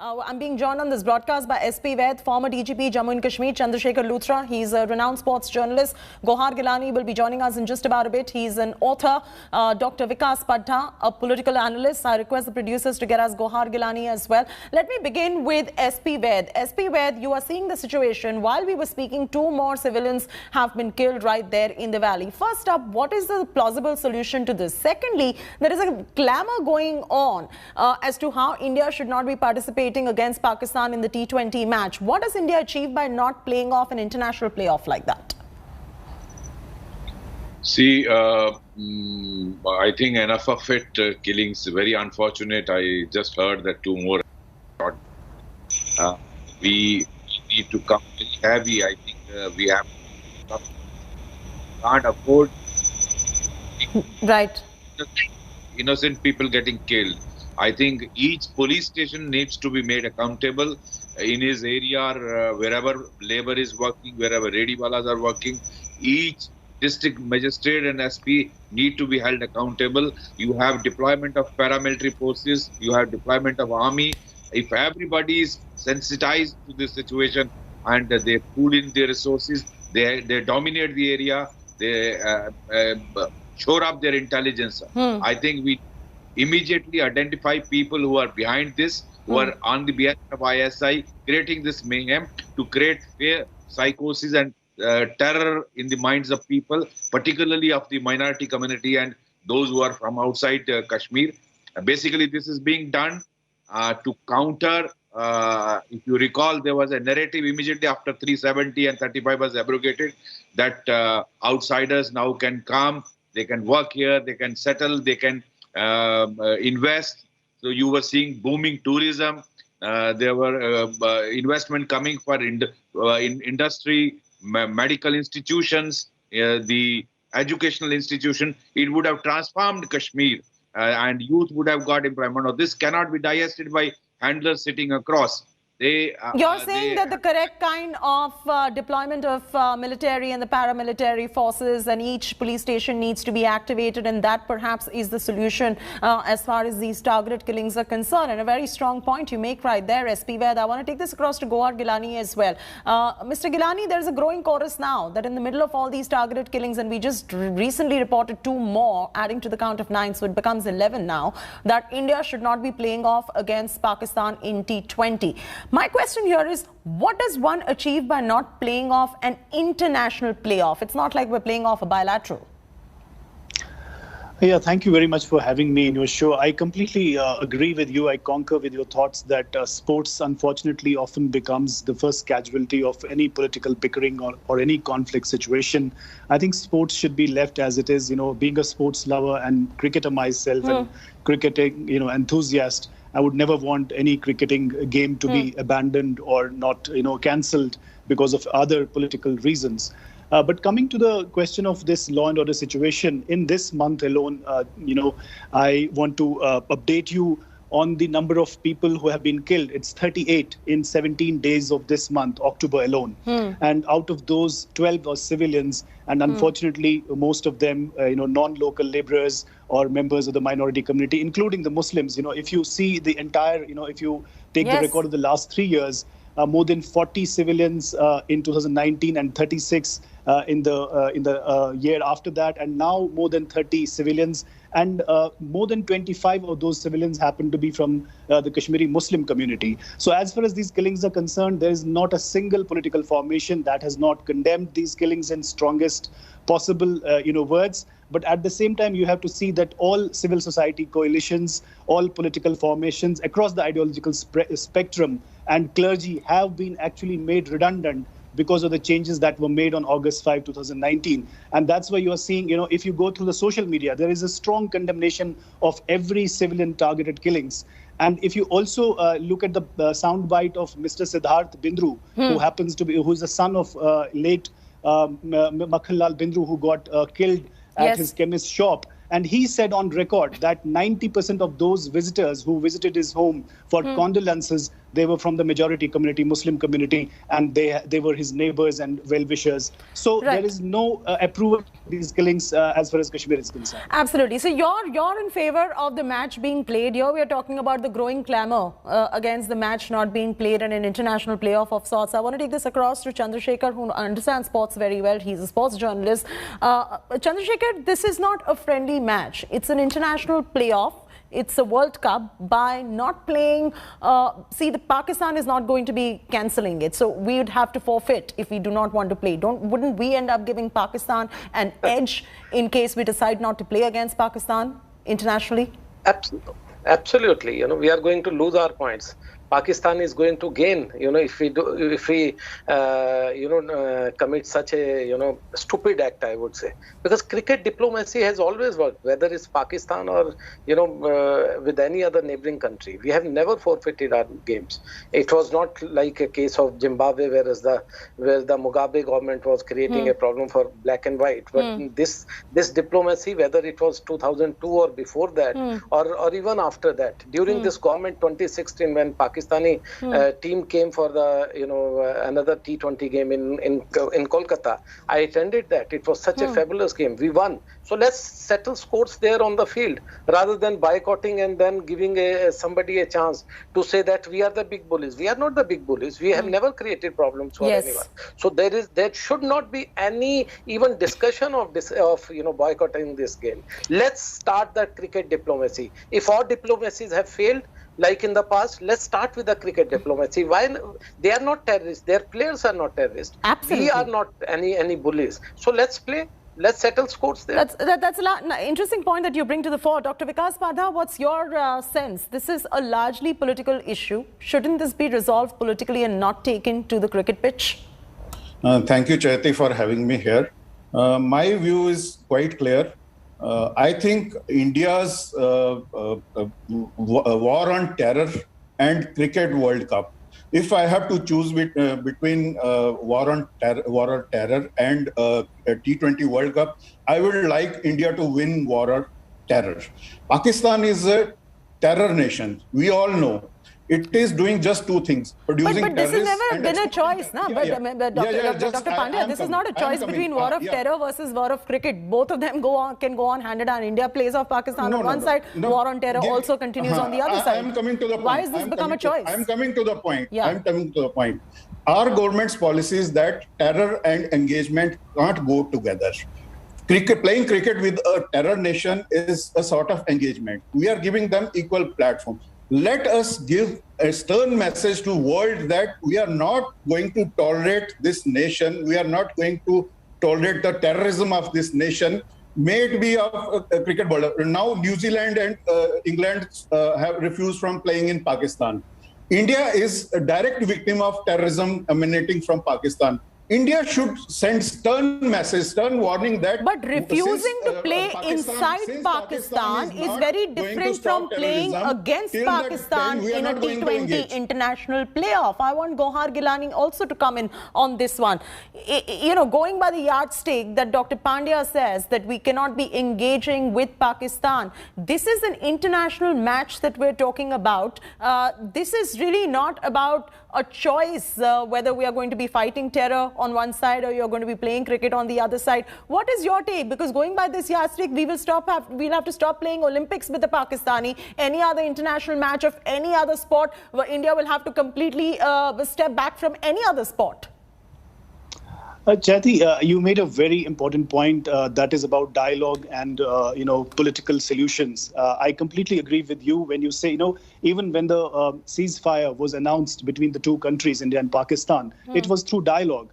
I'm being joined on this broadcast by SP Vaid, former DGP Jammu and Kashmir, Chandrasekhar Luthra. He's a renowned sports journalist. Gohar Gilani will be joining us in just about a bit. He's an author. Dr. Vikas Padha, a political analyst. I request the producers to get us Gohar Gilani as well. Let me begin with SP Vaid. SP Vaid, you are seeing the situation. While we were speaking, 2 more civilians have been killed right there in the valley. First up, what is the plausible solution to this? Secondly, there is a clamor going on as to how India should not be participating against Pakistan in the T20 match. What does India achieve by not playing off an international playoff like that? See, I think enough of it. Killings very unfortunate. I just heard that 2 more. We need to come very heavy. I think we have can't afford right innocent people getting killed. I think each police station needs to be made accountable in his area, wherever labor is working, wherever rediwalas are working. Each district magistrate and SP need to be held accountable. You have deployment of paramilitary forces, you have deployment of army. If everybody is sensitized to this situation and they pool in their resources, they dominate the area, they shore up their intelligence. I think we immediately identify people who are behind this, who are on the behalf of ISI, creating this mayhem to create fear, psychosis and terror in the minds of people, particularly of the minority community and those who are from outside Kashmir. Basically, this is being done to counter. If you recall, there was a narrative immediately after 370 and 35 was abrogated that outsiders now can come, they can work here, they can settle, they can invest. So you were seeing booming tourism. There were investment coming for in industry, medical institutions, the educational institution. It would have transformed Kashmir and youth would have got employment. Now, this cannot be digested by handlers sitting across. You're saying that the correct kind of deployment of military and the paramilitary forces and each police station needs to be activated, and that perhaps is the solution as far as these targeted killings are concerned. And a very strong point you make right there, SP Vaid. I want to take this across to Gohar Gilani as well. Mr. Gilani, there's a growing chorus now that in the middle of all these targeted killings, and we just recently reported 2 more, adding to the count of 9, so it becomes 11 now, that India should not be playing off against Pakistan in T20. My question here is, what does one achieve by not playing off an international playoff? It's not like we're playing off a bilateral. Yeah, thank you very much for having me in your show. I completely agree with you. I concur with your thoughts that sports, unfortunately, often becomes the first casualty of any political bickering or any conflict situation. I think sports should be left as it is. You know, being a sports lover and cricketer myself and cricketing, enthusiast, I would never want any cricketing game to be abandoned or not, cancelled because of other political reasons. But coming to the question of this law and order situation, in this month alone, I want to update you on the number of people who have been killed. It's 38 in 17 days of this month, October alone. And out of those, 12 are civilians. And unfortunately, most of them, non-local laborers or members of the minority community, including the Muslims. If you see the entire, if you take the record of the last 3 years, more than 40 civilians in 2019 and 36 in the year after that, and now more than 30 civilians, and more than 25 of those civilians happen to be from the Kashmiri Muslim community. So as far as these killings are concerned, there is not a single political formation that has not condemned these killings in strongest possible words. But at the same time, you have to see that all civil society coalitions, all political formations across the ideological spectrum and clergy have been actually made redundant because of the changes that were made on August 5, 2019. And that's why you are seeing, if you go through the social media, there is a strong condemnation of every civilian targeted killings. And if you also look at the soundbite of Mr. Siddharth Bindru, who is the son of late Makhanlal Bindru, who got killed at his chemist shop. And he said on record that 90% of those visitors who visited his home for condolences, They were from the majority community, Muslim community, and they were his neighbors and well-wishers. So there is no approval of these killings as far as Kashmir is concerned. Absolutely. So you're in favor of the match being played. Here we are talking about the growing clamour against the match not being played in an international playoff of sorts. I want to take this across to Chandrasekhar, who understands sports very well. He's a sports journalist. Chandrasekhar, this is not a friendly match. It's an international playoff. It's a World Cup. By not playing, the Pakistan is not going to be cancelling it. So we would have to forfeit if we do not want to play. Wouldn't we end up giving Pakistan an edge in case we decide not to play against Pakistan internationally? Absolutely. We are going to lose our points. Pakistan is going to gain, if we commit such a, stupid act, I would say. Because cricket diplomacy has always worked, whether it's Pakistan or, with any other neighboring country. We have never forfeited our games. It was not like a case of Zimbabwe, where the Mugabe government was creating a problem for black and white. But this diplomacy, whether it was 2002 or before that, or even after that, during this government 2016, when Pakistani team came for the another T20 game in Kolkata, I attended that. It was such a fabulous game. We won. So let's settle scores there on the field rather than boycotting and then giving somebody a chance to say that we are the big bullies. We are not the big bullies. We have never created problems for anyone. So there should not be any even discussion of boycotting this game. Let's start that cricket diplomacy. If all diplomacies have failed, like in the past, let's start with the cricket diplomacy. Why? They are not terrorists. Their players are not terrorists. Absolutely. We are not any bullies. So let's play. Let's settle scores there. That's an interesting point that you bring to the fore. Dr. Vikas Padha, what's your sense? This is a largely political issue. Shouldn't this be resolved politically and not taken to the cricket pitch? Thank you, Chaiti, for having me here. My view is quite clear. I think India's war on terror and Cricket World Cup, if I have to choose between war on terror and a T20 World Cup, I would like India to win war on terror. Pakistan is a terror nation. We all know. It is doing just two things, producing but this has never been a choice, na? Dr. Pandya, this is not a choice between war of terror versus war of cricket. Both of them can go on hand in hand. India plays off Pakistan on one side, war on terror also continues on the other side. I am coming to the point. Why has this become a choice? I am coming to the point. I am coming to the point. Our government's policy is that terror and engagement can't go together. Playing cricket with a terror nation is a sort of engagement. We are giving them equal platform. Let us give a stern message to the world that we are not going to tolerate this nation. We are not going to tolerate the terrorism of this nation, may it be of a cricket bowler. Now, New Zealand and England have refused from playing in Pakistan. India is a direct victim of terrorism emanating from Pakistan. India should send stern message, stern warning that... But refusing to play inside Pakistan is very different from playing against Pakistan in a T20 international playoff. I want Gohar Gilani also to come in on this one. Going by the yardstick that Dr. Pandya says that we cannot be engaging with Pakistan, this is an international match that we're talking about. This is really not about a choice whether we are going to be fighting terror on one side or you're going to be playing cricket on the other side. What is your take? Because going by this yardstick, we'll have to stop playing Olympics with the Pakistani. Any other international match of any other sport, where India will have to completely step back from any other sport. Chaiti, you made a very important point that is about dialogue and political solutions. I completely agree with you when you say, even when the ceasefire was announced between the two countries, India and Pakistan, it was through dialogue.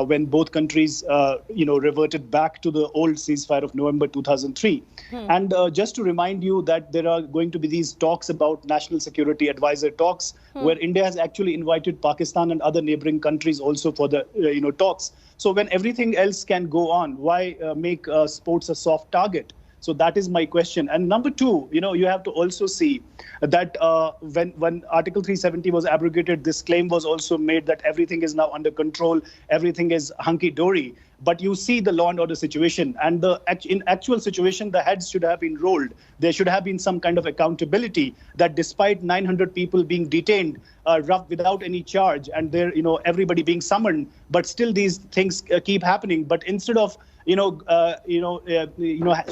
When both countries reverted back to the old ceasefire of November 2003. And just to remind you that there are going to be these talks about national security advisor talks, where India has actually invited Pakistan and other neighboring countries also for the talks. So when everything else can go on, why make sports a soft target? So that is my question. And number two, you have to also see that when Article 370 was abrogated, this claim was also made that everything is now under control, everything is hunky-dory. But you see the law and order situation, and in actual situation, the heads should have been rolled. There should have been some kind of accountability that despite 900 people being detained without any charge, and everybody being summoned, but still these things keep happening. But instead of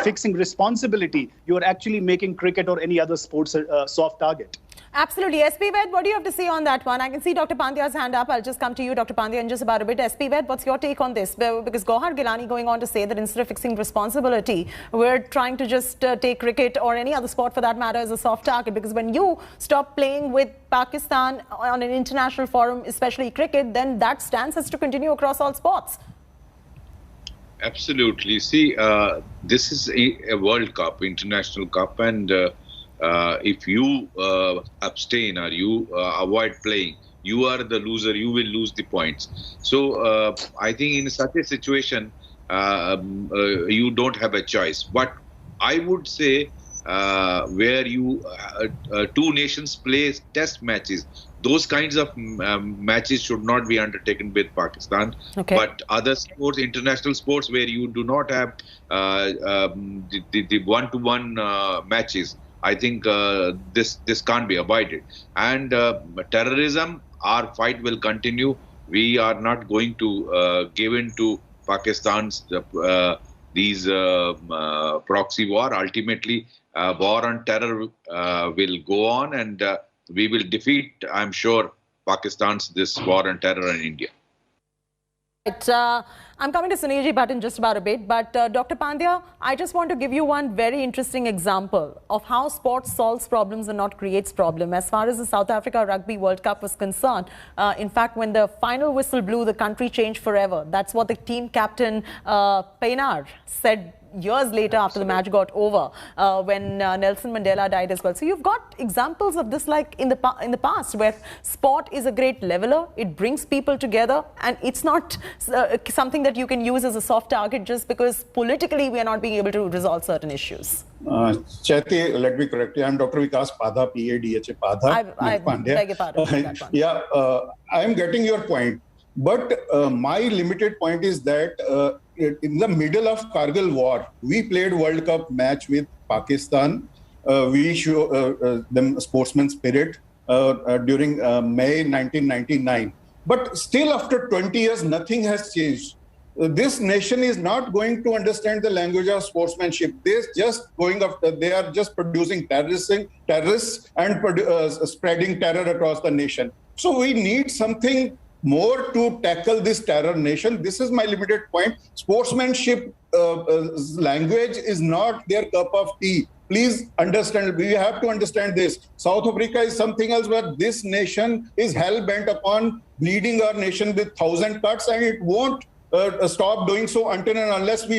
fixing responsibility, you are actually making cricket or any other sports a soft target. Absolutely. SP Ved, what do you have to say on that one? I can see Dr. Pandya's hand up. I'll just come to you, Dr. Pandya, in just about a bit. SP Ved, what's your take on this? Because Gohar Gilani going on to say that instead of fixing responsibility, we're trying to just take cricket or any other sport for that matter as a soft target. Because when you stop playing with Pakistan on an international forum, especially cricket, then that stance has to continue across all sports. Absolutely. See, this is a World Cup, international cup, and if you abstain or you avoid playing, you are the loser, you will lose the points. So I think in such a situation, you don't have a choice. But I would say where you two nations play test matches, those kinds of matches should not be undertaken with Pakistan. Okay. But other sports, international sports, where you do not have the one-to-one matches, I think this can't be avoided. And terrorism, our fight will continue. We are not going to give in to Pakistan's these proxy war. Ultimately, war on terror will go on, and we will defeat, I'm sure, Pakistan's this war on terror in India. Right, I'm coming to Sunil Bhatt in just about a bit, but Dr. Pandya, I just want to give you one very interesting example of how sports solves problems and not creates problem. As far as the South Africa Rugby World Cup was concerned, in fact, when the final whistle blew, the country changed forever. That's what the team captain Pienaar said years later after the match got over, when Nelson Mandela died as well. So you've got examples of this like in the past, where sport is a great leveler, it brings people together, and it's not something that you can use as a soft target just because politically we are not being able to resolve certain issues. Chaiti, let me correct you. I'm Dr. Vikas Padha, PADHA Padha. I beg your pardon. Yeah, I am getting your point. But my limited point is that in the middle of Kargil war, we played World Cup match with Pakistan. We show them sportsman spirit during May 1999. But still after 20 years, nothing has changed. This nation is not going to understand the language of sportsmanship. They are just producing terrorists and spreading terror across the nation. So we need something more to tackle this terror nation. This is my limited point. Sportsmanship language is not their cup of tea. Please understand, we have to understand this. South Africa is something else, where this nation is hell-bent upon bleeding our nation with 1,000 cuts, and it won't stop doing so until and unless we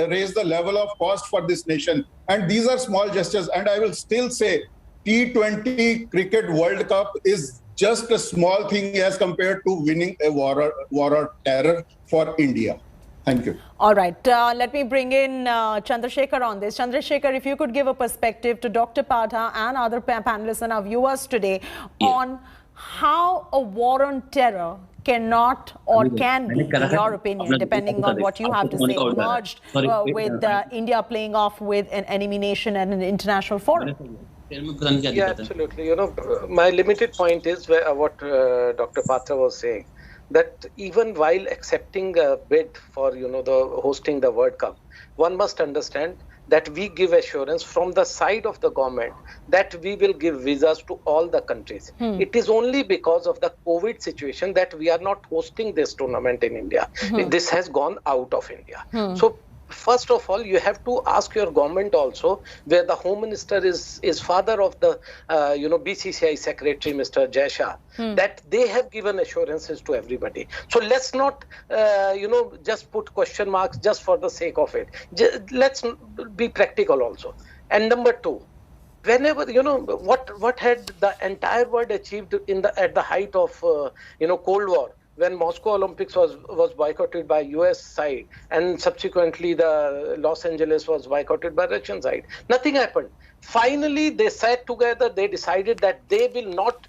raise the level of cost for this nation. And these are small gestures. And I will still say T20 Cricket World Cup is just a small thing as compared to winning a war on terror for India. Thank you. All right. Let me bring in Chandrasekhar on this. Chandrasekhar, if you could give a perspective to Dr. Padha and other panelists and our viewers today on how a war on terror cannot or can be, in your opinion, depending on what you have to say, emerged with India playing off with an enemy nation at an international forum. Yeah, absolutely. My limited point is what Dr. Patra was saying, that even while accepting a bid for, the hosting the World Cup, one must understand that we give assurance from the side of the government that we will give visas to all the countries. It is only because of the COVID situation that we are not hosting this tournament in India. This has gone out of India. So first of all, you have to ask your government also, where the Home Minister is father of the, BCCI Secretary, Mr. Jai Shah, that they have given assurances to everybody. So let's not, just put question marks just for the sake of it. Let's be practical also. And number two, whenever, what had the entire world achieved at the height of, Cold War, when Moscow Olympics was boycotted by US side, and subsequently the Los Angeles was boycotted by Russian side. Nothing happened. Finally, they sat together. They decided that they will not,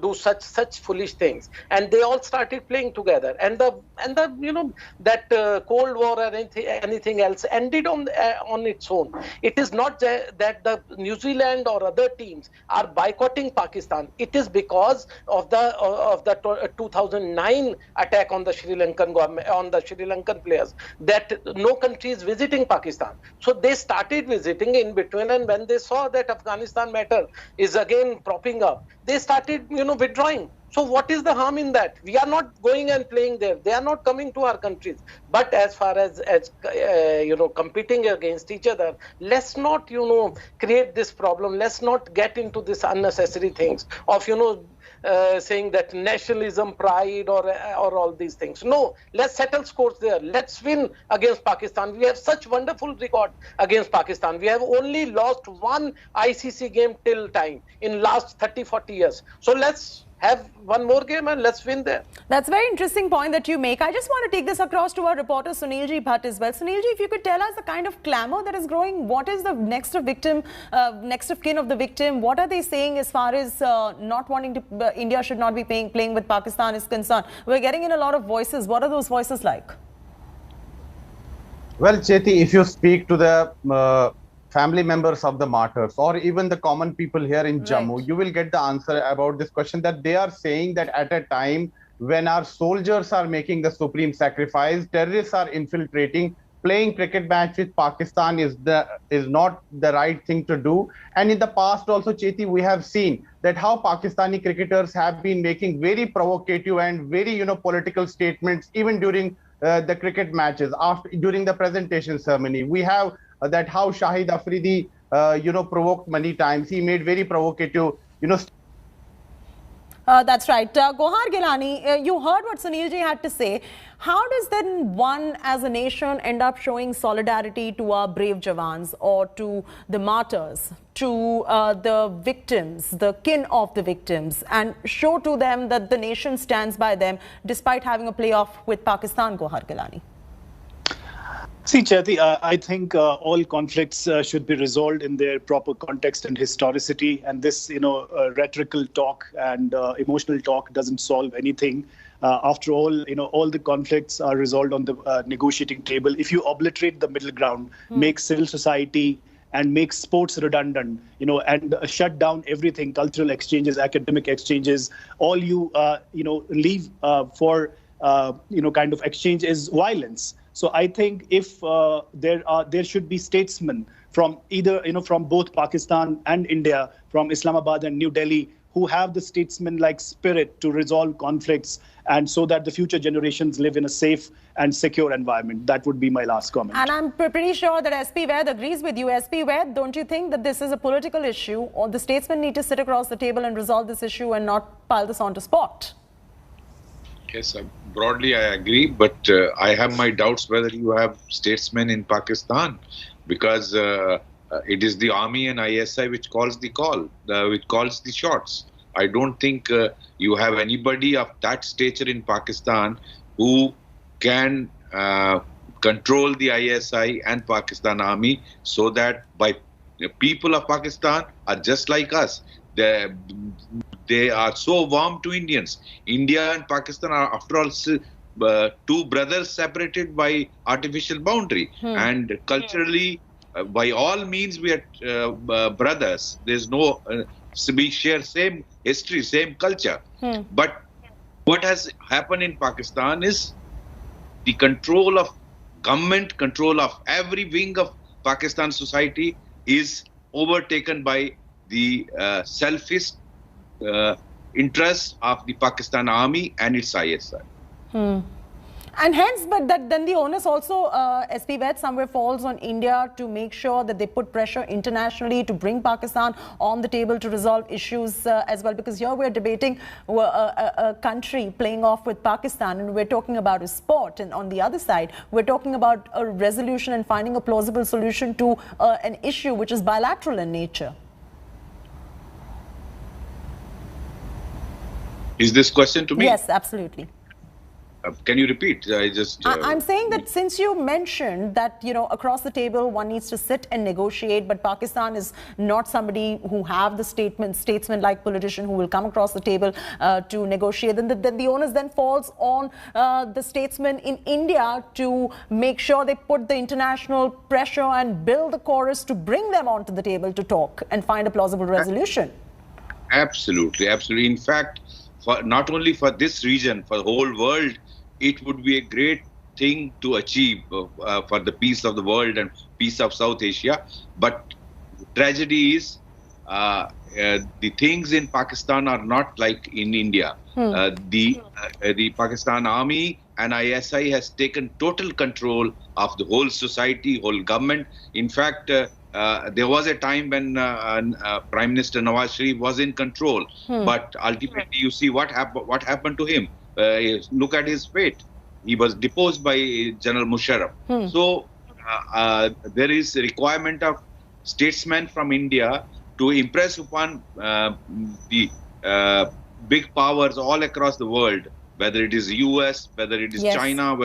do such foolish things, and they all started playing together. And that Cold War or anything else ended on its own. It is not that the New Zealand or other teams are boycotting Pakistan. It is because of the 2009 attack on the Sri Lankan government, on the Sri Lankan players, that no country is visiting Pakistan. So they started visiting in between. And when they saw that Afghanistan matter is again propping up, they started, withdrawing. So what is the harm in that? We are not going and playing there. They are not coming to our countries. But as far as competing against each other, let's not, create this problem. Let's not get into this unnecessary things of, saying that nationalism, pride, or all these things. No, let's settle scores there. Let's win against Pakistan. We have such wonderful record against Pakistan. We have only lost one ICC game till time in last 30-40 years. So let's have one more game and let's win there. That's a very interesting point that you make. I just want to take this across to our reporter Sunilji Bhatt as well. Sunilji, if you could tell us the kind of clamour that is growing, what is the next of kin of the victim? What are they saying as far as not wanting to, India should not be playing with Pakistan is concerned? We're getting in a lot of voices. What are those voices like? Well, Cheti, if you speak to the family members of the martyrs or even the common people here in Jammu, you will get the answer about this question, that they are saying that at a time when our soldiers are making the supreme sacrifice, terrorists are infiltrating, playing cricket match with Pakistan is not the right thing to do. And in the past also, Cheti, we have seen that how Pakistani cricketers have been making very provocative and very political statements even during the cricket matches, during the presentation ceremony. We have that how Shahid Afridi, provoked many times. He made very provocative, That's right. Gohar Gilani, you heard what Sunilji had to say. How does then one as a nation end up showing solidarity to our brave Jawans or to the martyrs, to the victims, the kin of the victims, and show to them that the nation stands by them despite having a playoff with Pakistan, Gohar Gilani? See, Cheti, I think all conflicts should be resolved in their proper context and historicity. And this, rhetorical talk and emotional talk doesn't solve anything. After all, all the conflicts are resolved on the negotiating table. If you obliterate the middle ground, make civil society and make sports redundant, and shut down everything, cultural exchanges, academic exchanges, all you, leave for, kind of exchange is violence. So I think if there should be statesmen from either, from both Pakistan and India, from Islamabad and New Delhi, who have the statesman-like spirit to resolve conflicts, and so that the future generations live in a safe and secure environment. That would be my last comment. And I'm pretty sure that SP Vaid agrees with you. SP Vaid, don't you think that this is a political issue, or the statesmen need to sit across the table and resolve this issue and not pile this on to spot? Yes, broadly I agree, but I have my doubts whether you have statesmen in Pakistan, because it is the army and ISI which calls the shots. I don't think you have anybody of that stature in Pakistan who can control the ISI and Pakistan army, so that the people of Pakistan are just like us. They are so warm to Indians. India and Pakistan are, after all, two brothers separated by artificial boundary. And culturally, by all means, we are brothers. There's no, we share same history, same culture. But what has happened in Pakistan is the control of government, control of every wing of Pakistan society is overtaken by the selfish interests of the Pakistan army and its ISI. And hence, but then the onus also, SP Vaid, somewhere falls on India to make sure that they put pressure internationally to bring Pakistan on the table to resolve issues as well. Because here we're debating a country playing off with Pakistan, and we're talking about a sport. And on the other side, we're talking about a resolution and finding a plausible solution to an issue which is bilateral in nature. Is this question to me? Yes, absolutely. Can you repeat? I'm saying that since you mentioned that, across the table, one needs to sit and negotiate, but Pakistan is not somebody who have the statesman-like politician who will come across the table to negotiate. Then the onus then falls on the statesmen in India to make sure they put the international pressure and build the chorus to bring them onto the table to talk and find a plausible resolution. Absolutely, absolutely. In fact, not only for this region, for the whole world, it would be a great thing to achieve for the peace of the world and peace of South Asia. But tragedy is the things in Pakistan are not like in India. The Pakistan Army and ISI has taken total control of the whole society, whole government. In fact, there was a time when Prime Minister Nawaz Sharif was in control, but ultimately you see what happened to him. Look at his fate. He was deposed by General Musharraf. So there is a requirement of statesmen from India to impress upon the big powers all across the world, whether it is US, whether it is China,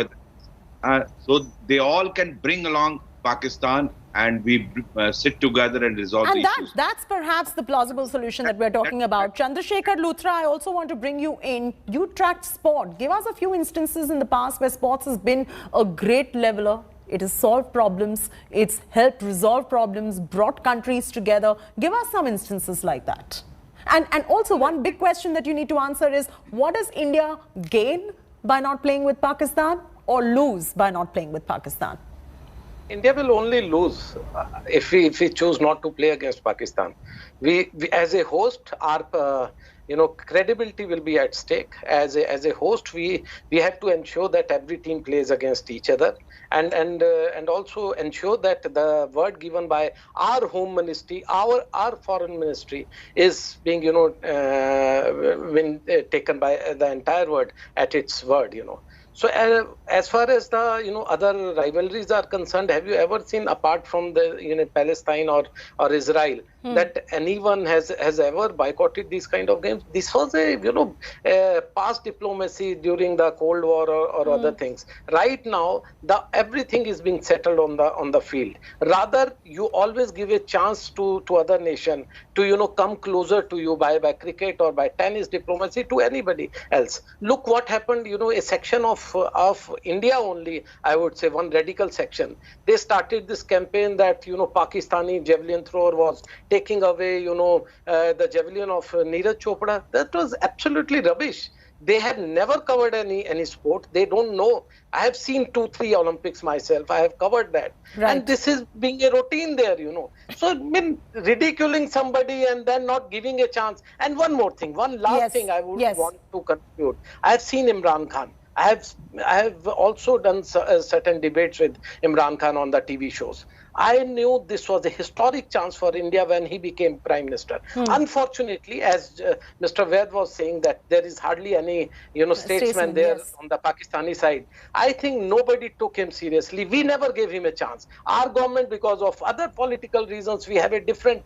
so they all can bring along Pakistan and we sit together and resolve the issues. That's perhaps the plausible solution that we're talking about. Chandrasekhar Luthra, I also want to bring you in. You tracked sport. Give us a few instances in the past where sports has been a great leveler. It has solved problems. It's helped resolve problems, brought countries together. Give us some instances like that. And also one big question that you need to answer is, what does India gain by not playing with Pakistan or lose by not playing with Pakistan? India will only lose if we choose not to play against Pakistan. We as a host, our credibility will be at stake. As a host, we have to ensure that every team plays against each other, and also ensure that the word given by our home ministry, our foreign ministry, is being taken by the entire world at its word. So as far as the other rivalries are concerned, have you ever seen, apart from the Palestine or Israel, that anyone has ever boycotted these kind of games? This was a past diplomacy during the Cold War or other things. Right now, everything is being settled on the field. Rather, you always give a chance to other nation to come closer to you by cricket or by tennis diplomacy to anybody else. Look what happened. A section of India only, I would say, one radical section. They started this campaign that Pakistani javelin thrower was taking away the javelin of Neeraj Chopra. That was absolutely rubbish. They have never covered any sport. They don't know. I have seen 2-3 Olympics myself. I have covered that. Right. And this is being a routine there, So, ridiculing somebody and then not giving a chance. And one more thing, one last thing I would want to conclude. I have seen Imran Khan. I have also done certain debates with Imran Khan on the TV shows. I knew this was a historic chance for India when he became Prime Minister. Unfortunately, as Mr. Vaid was saying, that there is hardly any statesman there on the Pakistani side. I think nobody took him seriously. We never gave him a chance. Our government, because of other political reasons, we have a different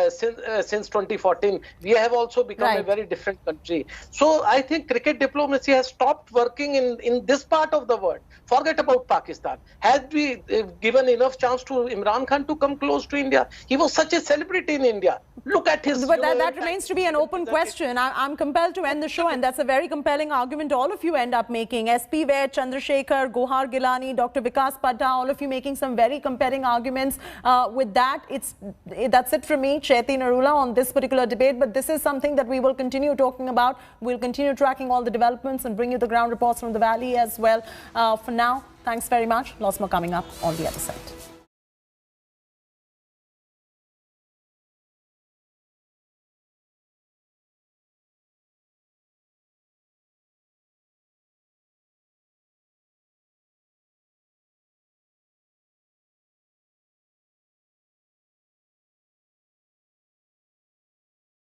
since 2014. We have also become a very different country. So I think cricket diplomacy has stopped working in this part of the world. Forget about Pakistan. Had we given enough chance to Imran Khan to come close to India? He was such a celebrity in India. Look at his... But that remains to be an open question. I'm compelled to end the show, and that's a very compelling argument all of you end up making. SP Vaid, Chandrasekhar, Gohar Gilani, Dr. Vikas Padda, all of you making some very compelling arguments. With that, that's it from me, Chaiti Narula, on this particular debate. But this is something that we will continue talking about. We'll continue tracking all the developments and bring you the ground reports from the Valley as well. For now, thanks very much. Lots more coming up on the other side.